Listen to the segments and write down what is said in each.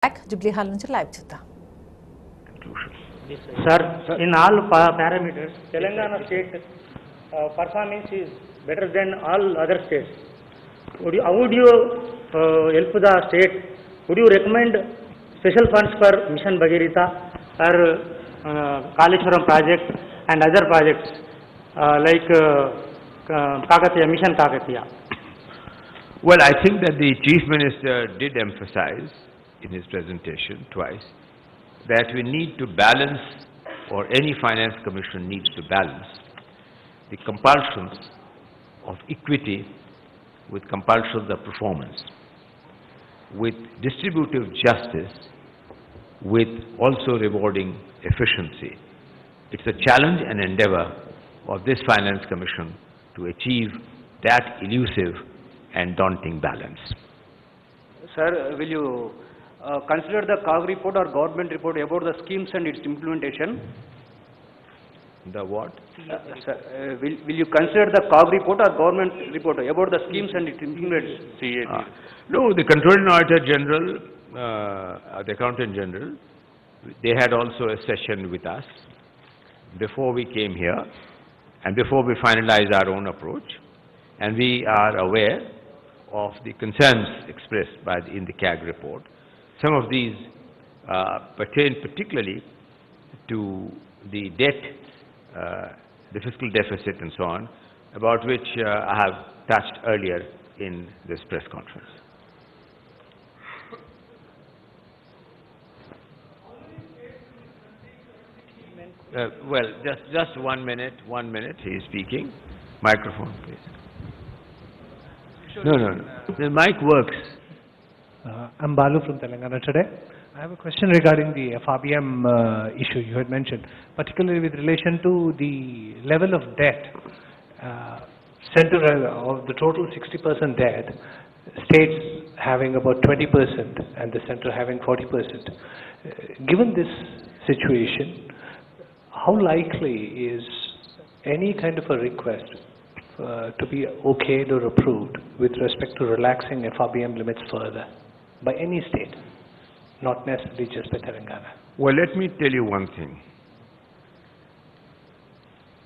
Jubilee Hall నుంచి live చూద్దాం. Sir, in all parameters, Telangana state performance is better than all other states. How would you help the state? Would you recommend special funds for Mission Bhagirath or Kaleshwaram project and other projects like Kakatiya, Mission Kakatiya? Well, I think that the Chief Minister did emphasize in his presentation twice that we need to balance, or any finance commission needs to balance, the compulsions of equity with compulsions of performance, with distributive justice, with also rewarding efficiency. It's a challenge and endeavor of this finance commission to achieve that elusive and daunting balance. Sir, will you consider the COG report or government report about the schemes and its implementation? The what? Sir, will you consider the COG report or government report about the schemes and its implementation? No, the Controller and Auditor General, the Accountant General, they had also a session with us before we came here and before we finalized our own approach, and we are aware of the concerns expressed in the CAG report. Some of these pertain particularly to the debt, the fiscal deficit and so on, about which I have touched earlier in this press conference. Well, just 1 minute, he is speaking. Microphone, please. No. The mic works. I'm Balu from Telangana today. I have a question regarding the FRBM issue you had mentioned, particularly with relation to the level of debt. Center of the total 60% debt, states having about 20% and the center having 40%. Given this situation, how likely is any kind of a request to be okayed or approved with respect to relaxing FRBM limits further by any state, not necessarily just by Telangana? Well, let me tell you one thing.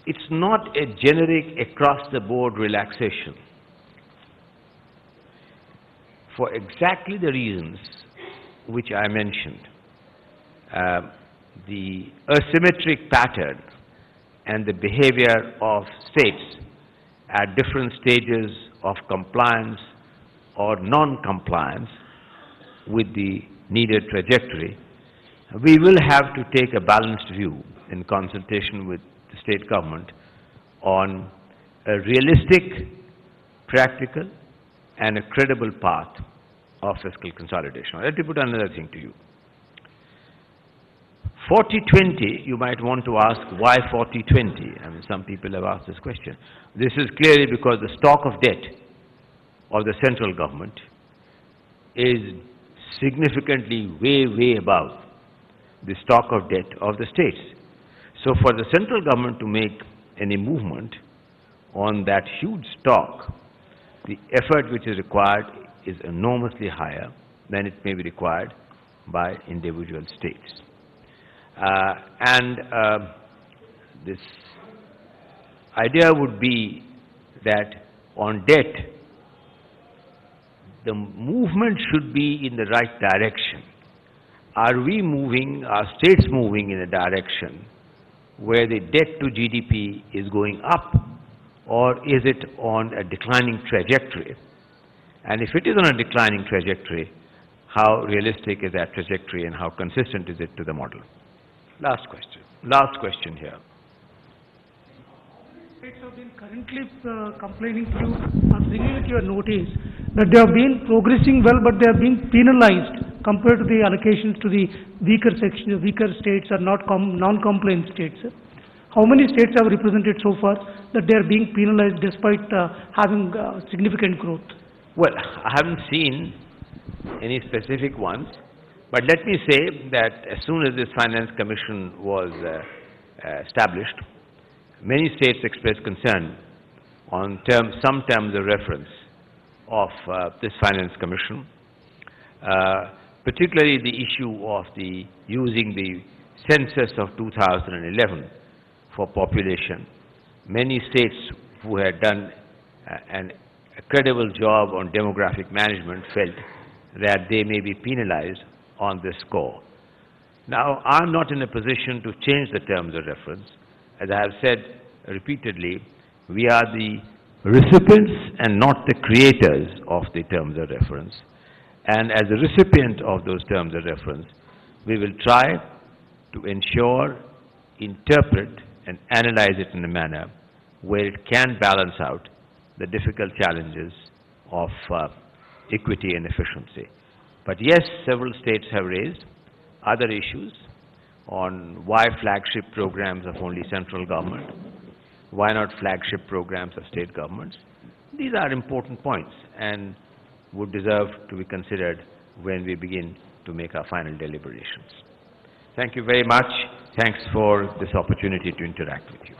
It's not a generic across-the-board relaxation. For exactly the reasons which I mentioned, the asymmetric pattern and the behavior of states at different stages of compliance or non-compliance with the needed trajectory, we will have to take a balanced view in consultation with the state government on a realistic, practical and a credible path of fiscal consolidation. Let me put another thing to you. 40-20, you might want to ask why 40-20? I mean, some people have asked this question. This is clearly because the stock of debt of the central government is significantly way above the stock of debt of the states. So for the central government to make any movement on that huge stock, the effort which is required is enormously higher than it may be required by individual states. This idea would be that on debt, the movement should be in the right direction. Are we moving, are states moving in a direction where the debt to GDP is going up, or is it on a declining trajectory? And if it is on a declining trajectory, how realistic is that trajectory and how consistent is it to the model? Last question here. States have been currently complaining to you or bringing to your notice that they have been progressing well, but they are being penalized compared to the allocations to the weaker sections, weaker states or non-compliant states. How many states have represented so far that they are being penalized despite having significant growth? Well, I haven't seen any specific ones, but let me say that as soon as this Finance Commission was established, many states expressed concern on some terms of reference of this Finance Commission. particularly the issue of the using the census of 2011 for population. Many states who had done a credible job on demographic management felt that they may be penalized on this score. Now, I'm not in a position to change the terms of reference. As I have said repeatedly, we are the recipients and not the creators of the terms of reference. And as a recipient of those terms of reference, we will try to ensure, interpret, and analyze it in a manner where it can balance out the difficult challenges of equity and efficiency. But yes, several states have raised other issues on why flagship programs of only central government, why not flagship programs of state governments. These are important points and would deserve to be considered when we begin to make our final deliberations. Thank you very much. Thanks for this opportunity to interact with you.